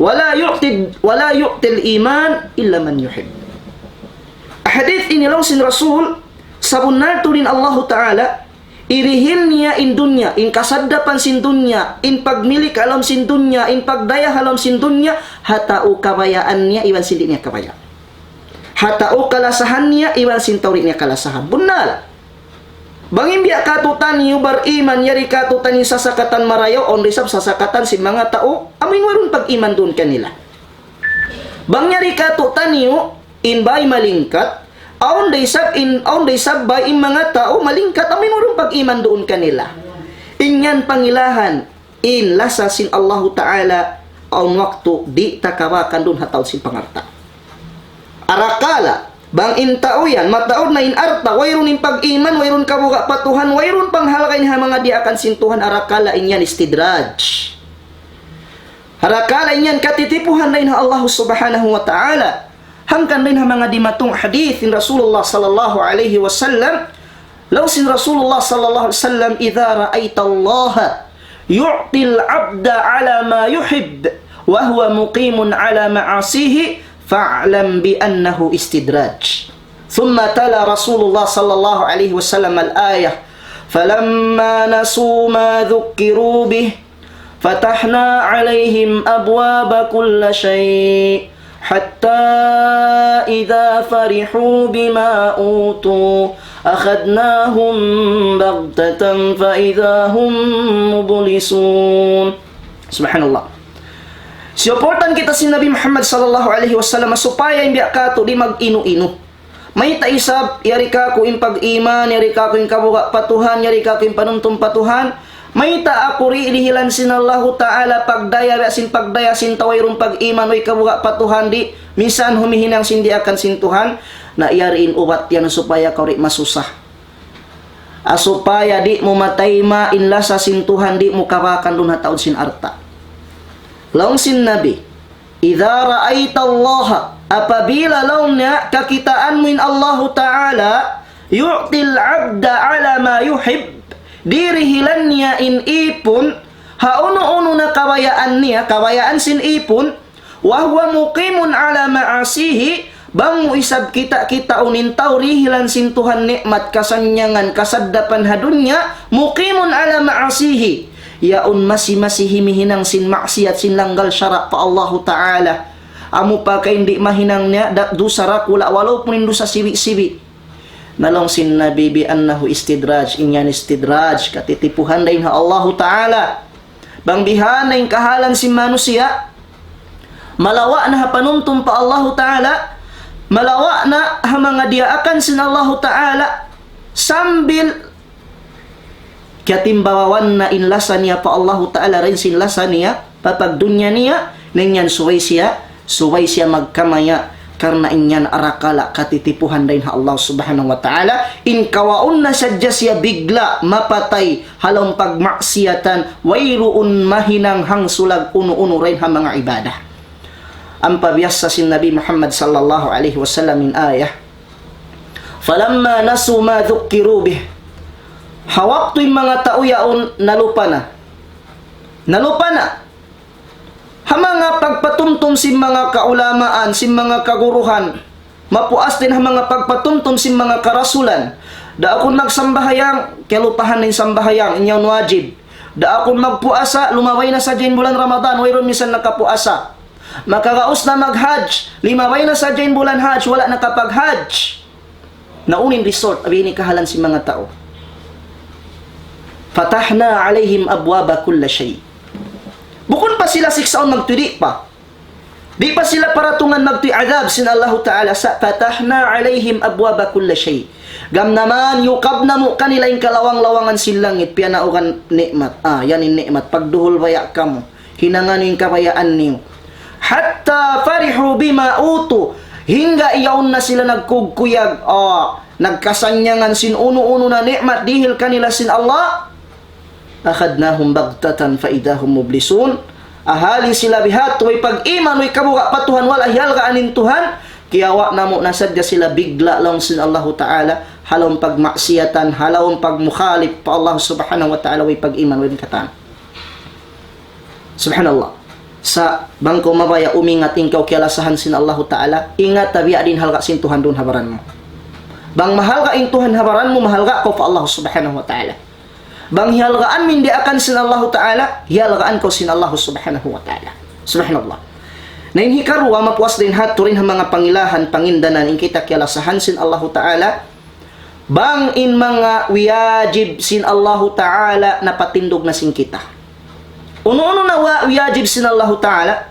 wala yu'ti al-iman illa man yuhib. Hadith ini law sin Rasul sabunar turin Allah Ta'ala irihil niya in dunya, in kasadapan sin dunya, in pagmilik alam sin dunya, in pagdaya alam sin dunya, hatao kabayaan niya iwan sindi niya kabaya. Hatao kalasahan niya iwan sin tawri niya kalasahan. Bunal. Bangin biya katutan niyo bariman yari katutan niyo sasakatan marayaw on risab sasakatan sin mga tao amin warun pag-iman doon kanila. Bang yari katutan niyo in bay malingkat, aon day sab bay in mga tao malingkat, amin mo pag-iman doon kanila. Inyan pangilahan, in lasa sin Allah Ta'ala, aon waktu di takawakan doon hataw sin pangarta. Arakala, bang in tao yan, mataod na in arta, wayron in pag-iman, wayron kabuga patuhan, wayron panghalakay ha mga di akan sintuhan, arakala inyan istidraj. Arakala inyan katitipuhan na Allah Subhanahu wa Ta'ala. Hangkan din ha mga dimatong hadith in Rasulullah sallallahu alaihi wasallam law sin Rasulullah sallallahu alaihi wasallam idza ra'aita Allah yu'til 'abda 'ala ma yuhib wa huwa muqimun 'ala ma'asihi fa'lam bi annahu istidraj. Thumma tala Rasulullah sallallahu alaihi wasallam al-ayah falamma nasu ma dhukkiru bih fatahna 'alaihim abwaba kulli shay' حتى إذا فرحوا بما أوتوا أخذناهم بغتة فإذا هم مبلسون. Subhanallah. Siuportan kita si Nabi Muhammad sallallahu alaihi wasallam supaya hindi kato di mag-inu-inu. May taisab yari ka ko in pag-iman, yari ka ko in kabuga patuhan, yari ka ko in panuntum patuhan. May taakuri ilihilan sin Allah Ta'ala pagdaya sin tawayron pag-iman way kabuga patuhan di minsan humihinang sindi akan sin Tuhan na iyariin ubat yan supaya kawri masusah. Supaya di mo matayma inla sa sin Tuhan di mo kawakan dun hataon sin arta. Laong sin Nabi idza ra'aita Allah apabila laumnya kakitaan mo in Allah Ta'ala yu'til 'abda 'ala ma yuhib dirihilan niya in ipon hauno-uno na kawayaan sin ipon wa huwa muqimun 'ala ma'asihi bang mo isab kita unin tawrihilan sin Tuhan nikmat kasanyangan kasaddapan hadunya muqimun 'ala ma'asihi yaun masi himihinang sin maksiat sin langgal syara pa Allah Ta'ala amu pa kay hindi mahinang niya dusara kula walaupun dusa siwi-siwi nalong sin Nabi bi annahu istidraj inyan istidraj katitipuhan dahin ha Allah Ta'ala bang bihan na yung kahalan si manusia malawa na ha panuntum pa Allah Ta'ala malawa na ha mga diaakan sin Allah Ta'ala sambil kaya timbawawan na inlasa niya pa Allah Ta'ala rin sinlasa niya, papagdunya niya, nangyan suway siya magkamaya, karena inyan arakala katitipuhan din ha Allah Subhanahu wa Ta'ala, in kawaun na sadya siya bigla mapatay halong pagmaksiyatan, wayruun mahinang hangsulag uno-uno rin ha mga ibadah. Ang pabiyasa si Nabi Muhammad sallallahu alaihi wasallam min ayah, falamma nasu ma dhukkiru bih, hawakto'y mga tao yaon nalupa na hamanga pagpatumtum si mga kaulamaan, si mga kaguruhan, mapuas din hamanga pagpatumtum si mga karasulan. Da akon magsambahayang, kelupahan ng sambahayang, inyong wajib. Da akon magpuasa, lumaway na sa dyan bulan Ramadan, wayron misan nakapuasa. Makaraos na mag-hajj, limaway na sa dyan bulan hajj, wala nakapag-hajj. Naunin resort, abini kahalan si mga tao. Fatahna alaihim abwaba kulla shay. Bukod pa sila siksaon magtudi pa. Di pa sila paratungan magtudi adab sin Allah Ta'ala sa fatahna alaihim abwaba kulla shay. Gam naman yukab na mo kanila yung kalawang-lawangan silangit piyanaukan nikmat. Yan yung nikmat. Pagduhol baya ka mo. Hinangan yung kabayaan niyo. Hatta farihu bima utu. Hingga iyaon na sila nagkugkuyag. Nagkasanyangan sin uno-uno na nikmat dihil kanila sin Allah. Akhadnahum bagtatan faidahum mublisun. Ahalin sila bihat way pag-iman way kabuka patuhan wala hiyal ka anin Tuhan, kiyawa namo nasadya sila bigla lang sin Allah Ta'ala halong pagmaksiyatan, halong pagmukhalif pa Allah Subhanahu wa Ta'ala way pag-iman way katan. Subhanallah. Sa bangko mabaya umingat ingkaw kialasahan sin Allah Ta'ala, ingat tabi adin halga sin Tuhan dun habaran mo. Bang mahal ka in Tuhan habaran mo, mahal ka ko pa Allah Subhanahu wa Ta'ala. Bang hialgaan min di akan sin Allah Ta'ala, hialgaan ko sin Allah Subhanahu wa Ta'ala. Subhanallah. Na inhikarwa mapuas din haturin ang mga pangilahan, pangindanan, in kita kialasahan sin Allah Ta'ala, bang in mga wiyajib sin Allah Ta'ala na patindog na sin kita. Uno-uno na wiyajib sin Allah Ta'ala,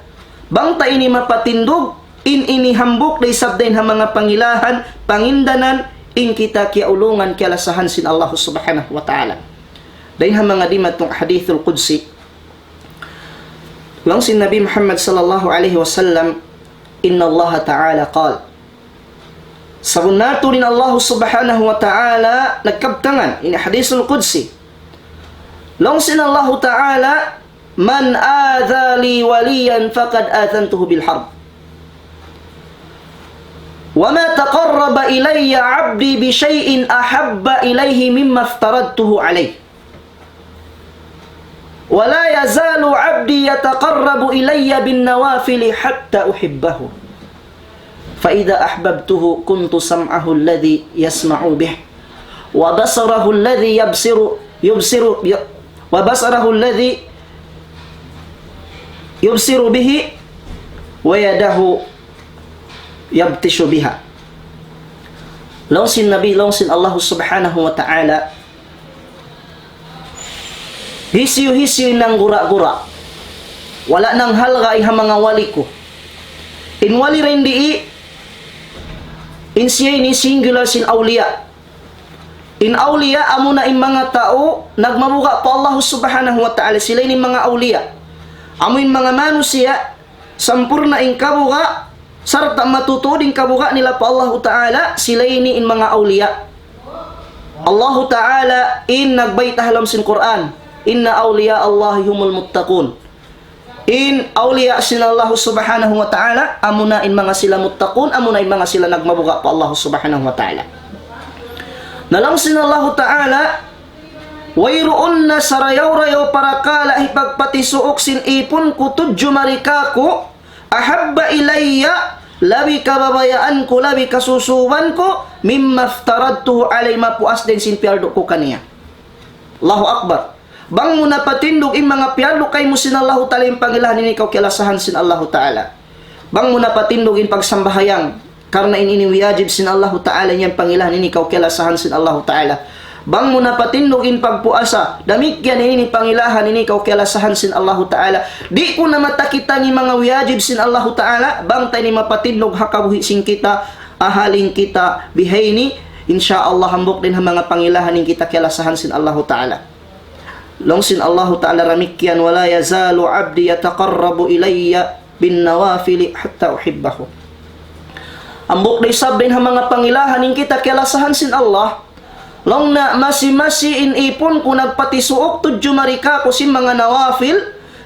bang ta ini mapatindog, in inihambok na isabdain ang mga pangilahan, pangindanan, in kita kiaulungan kialasahan sin Allah Subhanahu wa Ta'ala. Dahil ang mga dimatong hadithul Qudsi, lang si Nabi Muhammad sallallahu alaihi wasallam, inna Allah Ta'ala qal, sabunato rin Allah Subhanahu wa Ta'ala nagkabtangan, in hadithul Qudsi, lang sin Allah Ta'ala, man adha li waliyan faqad athantuhu bil harb. وَمَا تَقَرَّبَ إِلَيَّ عَبْدِي بِشَيْءٍ أَحَبَّ إِلَيْهِ مِمَّا افْتَرَضْتُهُ عَلَيْهِ وَلَا يَزَالُ عَبْدِي يَتَقَرَّبُ إِلَيَّ بِالنَّوَافِلِ حَتَّى أُحِبَّهُ فَإِذَا أَحْبَبْتُهُ كُنْتُ سَمْعَهُ الَّذِي يَسْمَعُ بِهِ وَبَصَرَهُ الَّذِي يُبْصِرُ بِهِ وَيَدَهُ يَبْتِشُ بِهَا. Lawsin Nabi, lawsin Allah Subhanahu wa Ta'ala, hisiyo-hisiyo ng gura-gura. Wala nang halga ay mga wali ko. In wali rin di in siya ni singular sin awliya. In awliya amo na in mga tao nagmamuga pa Allah Subhanahu wa Ta'ala, sila ni mga awliya. Amo in mga manusia sampurna in kabuga sarta matutuding kabuga nila pa Allah Ta'ala, sila ni in mga awliya. Allah Ta'ala in nagbaytahalam sin Quran, inna awliya Allahi humul muttaqun. In awliya sila Allah Subhanahu wa Ta'ala, amuna in mga sila muttaqun, amuna in mga sila nagmabuga pa Allah Subhanahu wa Ta'ala. Nalang sila Allah Ta'ala, wayroon na sarayaw-rayaw para kala ipagpatisuok sin ipon kutudyo marikaku, ahabba ilayya, labi kababayaan ko, labi kasusuban ko, mimma aftaradtuhu alay mapuas din sin piyardo ko kaniya. Allahu Akbar. Bang mo napatindog in mga piyardo kay mo sin Allah Ta'ala yung pangilahan ini ikaw kilasahan sin Allah Ta'ala. Bang mo napatindog in pagsambahayang, karna in iniwiyajib sin Allah Ta'ala yung pangilahan ini ikaw kilasahan sin Allah Ta'ala. Bang mo napatindog in pagpuasa, damikyan ini pangilahan ini ikaw kilasahan sin Allah Ta'ala. Di ko na matakitan ni mga wiyajib sin Allah Ta'ala, bang tayo ni mapatindog hakabuhi sin kita, ahalin kita, bihayni, insya Allah hambok din ang mga pangilahan in kita kilasahan sin Allah Ta'ala. long sin Allah Ta'ala ramikyan, wala yazalu abdi yataqarrabu ilayya bin nawafili hatta uhibbahu. Ambok day sabbin ha mga pangilahan in kita kialasahan sin Allah, long na masi-masi in ipon kung nagpatisuok tudyo marika ko sin mga nawafil,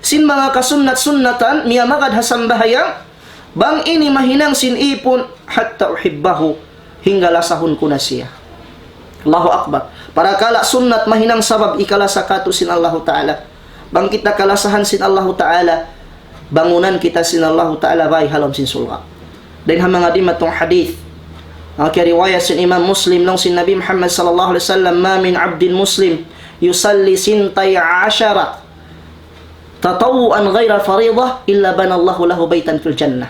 sin mga kasunnat-sunnatan, miya magad hasambahayang, bang ini mahinang sin ipon hatta uhibbahu, hingga lasahon ko na siya. Allahu Akbar. Para kala sunnat mahinang sabab ikalasa kato sin Allah Ta'ala. Bang kita kalasahan sin Allah Ta'ala, bangunan kita sin Allah Ta'ala bay halom sin sulga. Dan ha mga di matong hadith, kaya riwayat sin Imam Muslim nung sin Nabi Muhammad sallallahu alaihi wasallam, ma min abdin muslim yusalli sintay ashara tatawuan ghaira faridah illa banallahu lahu baytan fil jannah.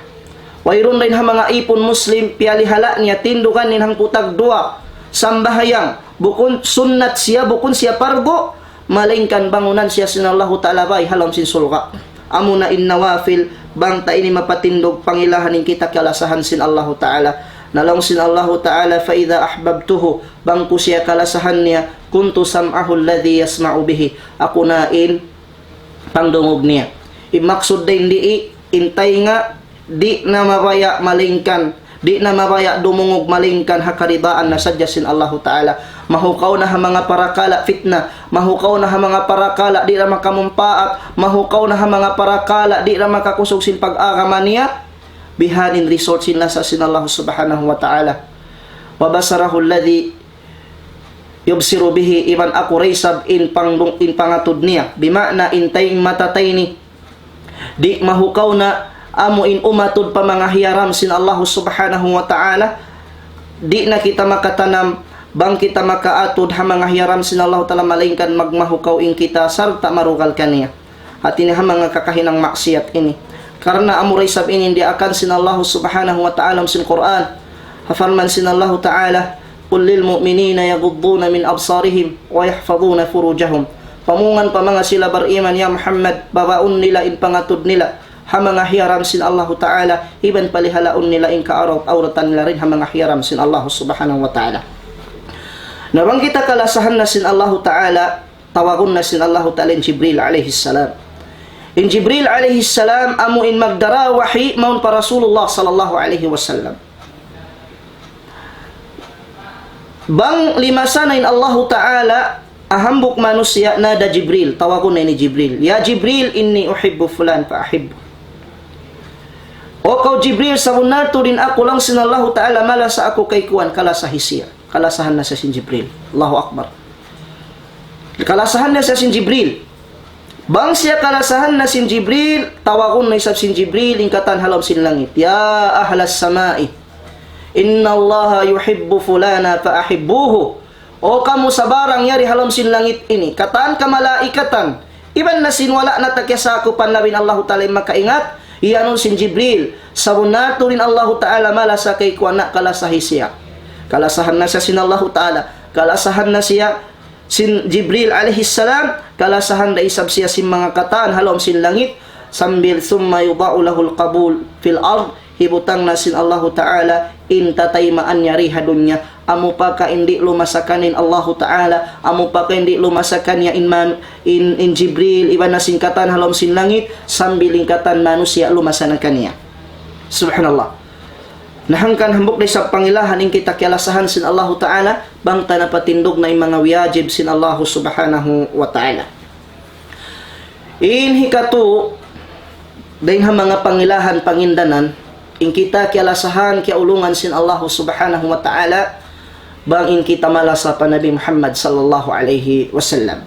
Wayron rin ha mga ipon muslim pialihala niya tindukan ninhang putag dua sambahayang bukun sunnat siya, bukun siya pargo, malingkan bangunan siya sin Allah Ta'ala bay halom sin sulga. Amuna in nawafil bang ta ini mapatindog pangilahanin kita kalasahan sin Allah Ta'ala. Nalong sin Allah Ta'ala, fa idza ahbabtuhu, bang ko siya kalasahan niya, kuntu sam'ahu alladhi yasma'u bihi, ako nain pangdungog niya. Imaksud din di intay nga di na mabaya malingkan, di na mabaya dumungog malingkan hakaridaan na sadya sin Allah Ta'ala. Mahukaw na ha mga parakala fitna, mahukaw na ha mga parakala di na makamumpaat, mahukaw na ha mga parakala di na makakusog sin pag-agaman niya, bihanin resort sin lasa sin Allah Subhanahu wa Ta'ala. Wa basarahu alladhi yubsiru bihi, iban ako raysab in pangatud niya, bimana intay matatay ni, di mahukaw na amo in umatud pa mga hiyaram sin Allah Subhanahu wa Ta'ala, di na kita makatanam, bang kita makaatod ha mga hiyaram sin Allah Ta'ala, malingkan magmahukaw in kita sarta marugal kaniya. At ini ha mga kakahinang maksiyat ini, karena amuray sab ini di akan sin Allah Subhanahu wa Ta'ala sin Quran. Hafalman sin Allah Ta'ala, qul lil mu'minina yagudduna min absarihim wa yahfaduna furujahum. Pamungan pa mga sila bariman ya Muhammad, babaon nila in pangatod nila ha mga hiyaram sin Allah Ta'ala, iban palihalaon nila in kaawrat-awratan nila rin ha mga hiyaram sin Allah Subhanahu wa Ta'ala. Nabang kita kalasahan na sin Allah Ta'ala, tawagon na sin Allah Ta'ala in Jibril alayhi salam. In Jibril alayhi salam amo in magdara wahi maun pa Rasulullah sallallahu alayhi wasallam. Bang limasana in Allah Ta'ala ahambuk manusia, nada Jibril, tawagon na ni Jibril, ya Jibril inni uhibbu fulan fa ahibbu. O kau Jibril, sabunato din ako lang sin Allah Ta'ala, mala sa ako kay kuwan kalasahi siya. Kalasahan na sa sin Jibril. Allahu Akbar. Kalasahan na sa sin Jibril. Bang siya kalasahan na sin Jibril, tawagon na isab sin Jibril, ingkatan halom sin langit, ya ahlas samai, inna Allah yuhibbu fulana fa ahibbuhu. O kamu sa barang yari halom sin langit ini, kataan ka malaikatan, iban na sin wala na takyasakupan na rin Allah Ta'ala makaingat, iyanon sin Jibril, sabunato rin Allah Ta'ala, mala sa kay kuwana kalasahi siya. Kalasahan na siya sin Allah Ta'ala, kalasahan na siya sin Jibril alaihi salam, kalasahan na isab siya sin mga kataan halom sin langit, sambil summa yuda'u lahul qabul fil ard, hibutang na sin Allah Ta'ala in tataymaan niya rihadun niya. Amo pa ka hindi lumasakanin Allah Ta'ala, amo pa ka hindi lumasakan niya in Jibril, iba na singkatan halom sin langit, sambil ingkatan manusia lumasanakan niya. Subhanallah. Nahangkan hambuk day sa pangilahan in kita kialasahan sin Allah Ta'ala, bang tanapatindog na yung mga wiyajib sin Allah Subhanahu wa Ta'ala. In hikatu, dahin ha mga pangilahan pangindanan, in kita kialasahan kiaulungan sin Allah Subhanahu wa Ta'ala, bang in kita malasa pa Nabi Muhammad sallallahu alaihi wasallam.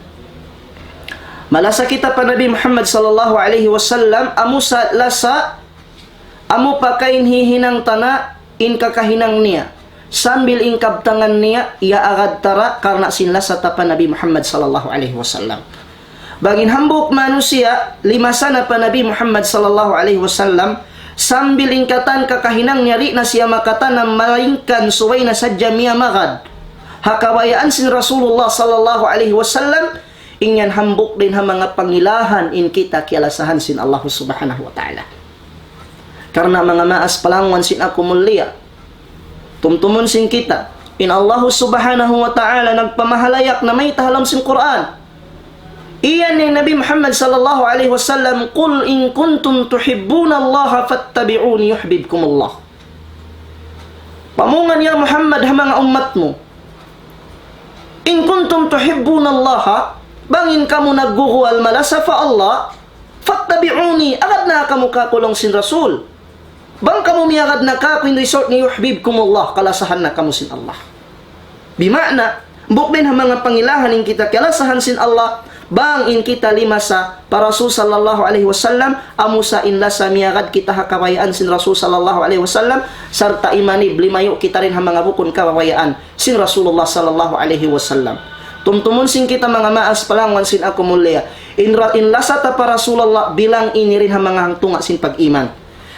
Malasa kita pa Nabi Muhammad sallallahu alaihi wasallam, amu sa lasa, amu pakain hihinang tana in kakahinang niya, sambil in kabtangan niya ia agad tara karena sinlasa ta pa Nabi Muhammad sallallahu alaihi wasallam. Bangin hambuk manusia limasana pa Nabi Muhammad sallallahu alaihi wasallam, sambil ingkatan kakahinang nyari na siya makatan na malingkan suway na sadya miya magad hakawayaan sin Rasulullah sallallahu alaihi wasallam, ingyan hambuk din ha mga pangilahan in kita kialasahan sin Allah Subhanahu wa Ta'ala. Karena mga maas palangwan sin ako mulia, tumtumon sin kita in Allah Subhanahu wa Ta'ala nagpamahalayak na may tahalam sin Quran, Iyan ni Nabi Muhammad sallallahu alaihi wasallam, "Qul in kuntum tuhibbuna Allah fattabi'uni yuhibbukum Allah." Pamungan ya Muhammad ha mga umatmo. In kuntum tuhibbuna Allah, bangin kamu naggugual malasa fa Allah, fattabi'uni, agad na kamu kakulong sin Rasul. Bang kamu miyagad na kakuin resort ni yuhibbukum Allah, kalasahan na kamu sin Allah. Bima'na, bukbin ha mga pangilahan in kita kalasahan sin Allah, bang in kita lima sa para Rasul sallallahu alaihi wasallam, amusa in lasa miyagad kita hakawayaan sin Rasul sallallahu alaihi wasallam, sarta imani blimayo kita rin ha mga bukon kawayaan sin Rasulullah sallallahu alaihi wasallam. Tumtumun sin kita mga maas palangwan sin ako mulia, in lasa ta para Rasulullah bilang ini rin ha mga hangtunga sin pag-iman.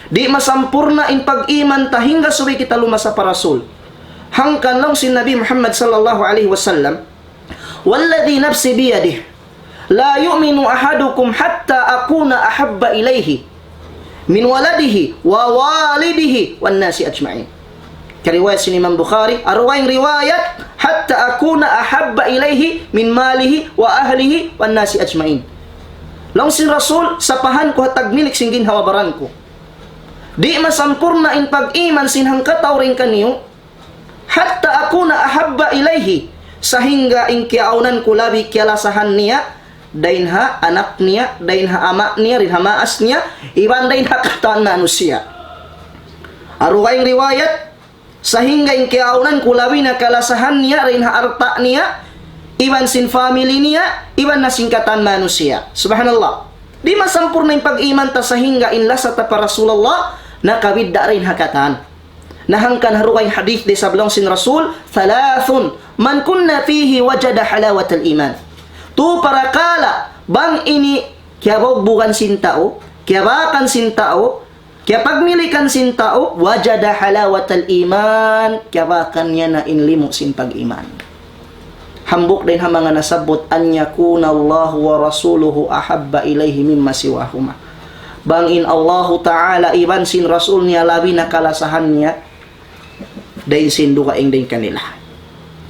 Di masampurna in pag-iman ta hingga suwi kita lumasa para Rasul. Hangkan lang sin Nabi Muhammad sallallahu alaihi wasallam, "Walladhi nafsi biyadihi la yu'minu ahadukum hatta akuna ahabba ilaihi min waladihi wa walidihi wan nasi ajma'in." Kariwayat sin Imam Bukhari, arwayang riwayat, hatta akuna ahabba ilaihi min malihi wa ahlihi wan nasi ajma'in. Long sin Rasul, sapahan ko hatag milik sin ginhawabaran ko. Di masampurna in pag-iman sin hangkataw rin kaniyo, hatta akuna ahabba ilaihi, sahingga in kiaunan ko labi kialasahan niya, dain ha anak niya, dain ha ama niya, rin ha maas niya, iban dain ha kataan manusia. Arwayang riwayat, sahingga in kiaunan kulawi na kalasahan niya, rin ha arta niya, iban sin family niya, iban na singkatan manusia. Subhanallah. Di masampurna yung pag-iman ta sahingga in lasa ta para Rasulullah, nakawidda rin hakatan. Nahangkan haruwayang hadith di sablong sin Rasul, "Thalathun man kunna fihi wajada halawat al-iman." Tu para kala, bang ini kaya bukan sin tao, kaya bakan sin tao, kaya pagmilikan sin tao, wajada halawat al-iman, kaya bakan niya na inlimo sin pag-iman. Hambuk din ha mga nasabot, an yakuna Allah wa rasuluhu ahabba ilayhi mimma siwahuma. Bang in Allah Ta'ala iban sin Rasul niya labi na kalasahan niya, dahin sin dukaing din kanila.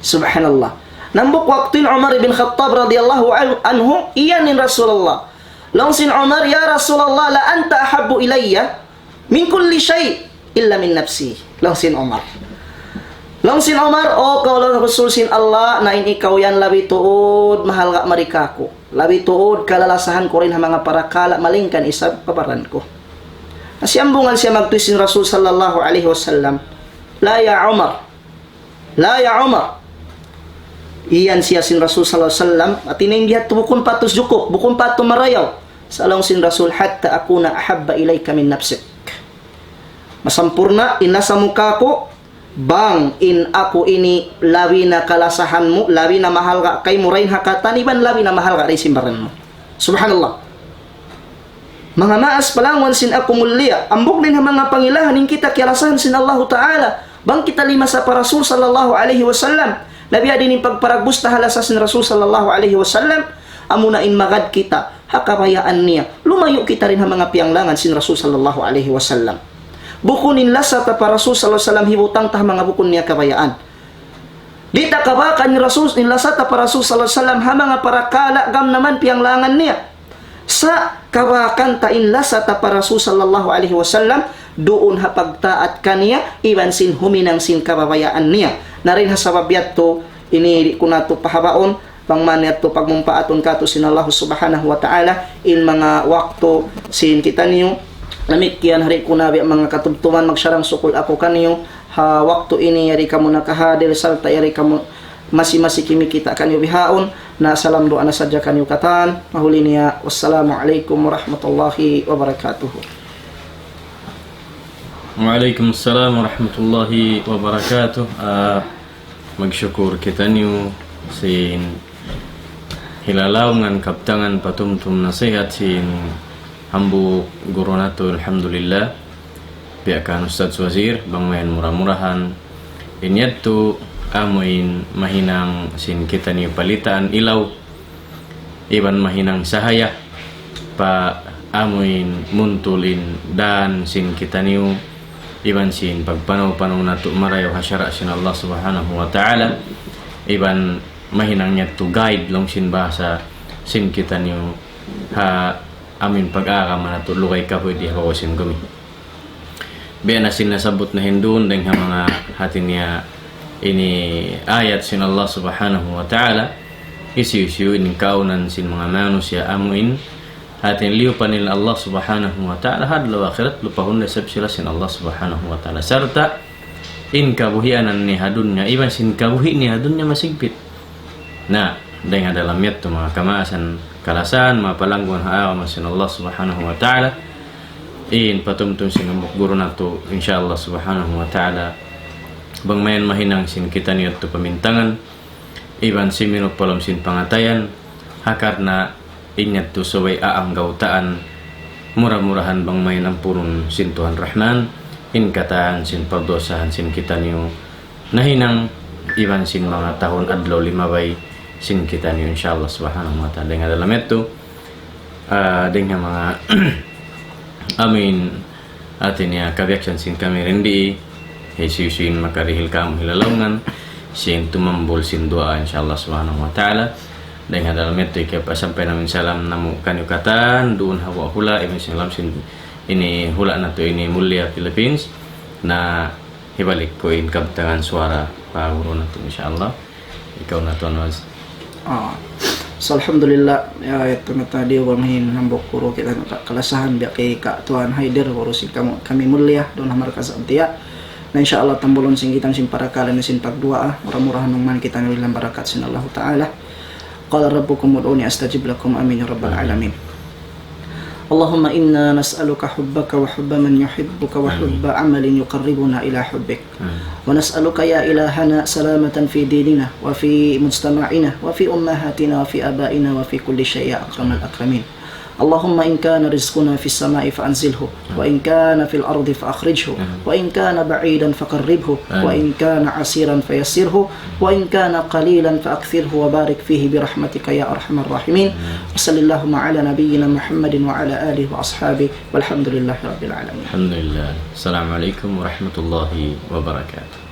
Subhanallah. Nambuk waktu Umar bin Khattab radhiyallahu anhu, iyan ni Rasulullah. Long sin Umar, "Ya Rasulullah, la anta ahabbu ilayya min kulli shay illa min nafsi." Long sin Umar. Long sin Umar, "O kaulan Rasul sin Allah, na in ikaw yan labi tuod mahal ka marikako. Labi tuod kalalasahan ko rin ha mga parakala, malingkan isab paparan ko." Nasyambungan siya magtusin Rasul sallallahu alaihi wasallam, "La ya Umar, la ya Umar." Iyan siya sin Rasul sallallahu alaihi wasallam, at inaindihat bukun patos jukok, bukun pato marayaw. Salong sin Rasul, "Hatta akuna ahabba ilayka min nafsik." Masampurna, inasa muka ko, bang in ako ini lawi na kalasahan mo, lawi na mahal ka kay murain hakatan, iban lawi na mahal ka rin simbaran mo. Subhanallah. Mga maas palangon sin ako mulia, ambok din ang mga pangilahan in kita kialasahan sin Allah Ta'ala, bang kita lima sa para Rasul sallallahu alaihi wasallam. Nabi adin yung pagparagbus ta halasas ni Rasul sallallahu alaihi wasallam, amuna in magad kita, hakawayaan niya, lumayo kita rin ha mga pianglangan sin Rasul sallallahu alaihi wasallam. Bukunin lasa ta para Rasul sallallahu alaihi wasallam, hibutang ta mga bukun niya kawayaan. Di ta kabakan ni Rasul, in lasa ta para Rasul sallallahu alaihi wasallam, ha mga parakala gam naman pianglangan niya. Sa kawakan ta in lasa ta para Rasul sallallahu alaihi wasallam, doon ha pagtaat kaniya, iban sin huminang sin kababayaan niya. Narin ha sababyat to, ini ko na to pahabaon, pangmanat to pagmumpaaton ka to sin Allah subhanahu wa ta'ala, in mga wakto sin kita niyo, namikyan hari ko na mga katubtuman magsyarang sukul ako kaniyo, ha wakto ini yari kamo nakahadil, salta yari kamo masi-masi kimi kita kanyo bihaon, na salam doa na sadya kanyo katan, mahuli niya, wassalamualaikum warahmatullahi wabarakatuh. Waalaikumsalam warahmatullahi wabarakatuh. Magsyukur kita niyo sin hilalaw ngan kaptangan patumtum nasihat sin hambu guru nato, alhamdulillah, biakan Ustaz Wazir bang main murah-murahan inyat tu amuin mahinang sin kita niyo palitan ilaw iban mahinang sahaya pa amuin muntulin dan sin kita niyo iban sin pagpanaw-panaw nato marayaw hasyara sin Allah subhanahu wa ta'ala, iban mahinang niya to guide long sin bahasa sin kita niyo ha amin pag-aakaman na tulukay ka pwede hawasin kami. Biya na sinasabot na hindun dahil mga hati niya ini ayat sin Allah subhanahu wa ta'ala isiyu in kaunan sin mga manusia amuin hatin liupan nila Allah subhanahu wa ta'ala hadlaw akhirat lupahun na sila sin Allah subhanahu wa ta'ala serta in kabuhianan ni hadunnya iban sin kabuhi ni hadunnya masigpit na dahil dalam yat mga kamaasan kalasan mga palangguan haawa sin Allah subhanahu wa ta'ala in patumtum sin guru nato insyaallah subhanahu wa ta'ala bang mayan mahinang sin kita niyo to pamintangan iban si minok palom sin pangatayan hakar na inyat to saway aang gautaan murah-murahan bang mayan ang purun sin Tuhan Rahman in kataan sin pagdosahan sin kita niyo nahinang iban sin mga tahon adlaw limabay sin kita niyo insyaallah subhanahu wa ta'ala dengan dalam itu dengan mga amin atin ya kabiaksan sin kami rendi Yesusin makarihil kamu hilalungan sin tumambol sin doa insyaallah subhanahu wa ta'ala dengan dalam itu kita sampai namin salam namu kanyukatan doon hawa hula ibn salam sin ini hula na to ini mulia Philippines na hibalik ko in kabtangan suara paguro na to insyaallah ikaw na to Anwaz. So alhamdulillah ya ito na tadi wanghin hambok kuro kita kalasahan biya kay ka Tuhan Haider kuro si kami mulia doon hamar kasantia na insyaallah tambulon sing kitang sin parakalan na sin pagdua murah-murahan ng man kita nilang barakat sin Allah Ta'ala qala rabbukum ud'uni astajib lakum amin ya rabbal alamin. Allahumma inna nas'aluka hubbaka wa hubba man yuhibbuka wa hubba amalin yuqarribuna ila hubbik wa nas'aluka ya ilahana salamatan fi dinina wa fi mujtama'ina wa fi ummahatina wa fi abaina wa fi kulli shay'in akramal akramin. Allahumma in kana rizquna fis sama'i fa'anzilhu wa in kana fil ardi fa'akhrijhu wa in kana ba'idan faqarribhu wa in kana 'asiran fayassirhu wa in kana qalilan fa'akthirhu wa barik fihi bi rahmatika ya arhamar rahimin. Sallallahu ala nabiyyina Muhammadin wa ala alihi wa ashabihi walhamdulillahi rabbil alamin. Alhamdulillah. Assalamualaikum warahmatullahi wabarakatuh.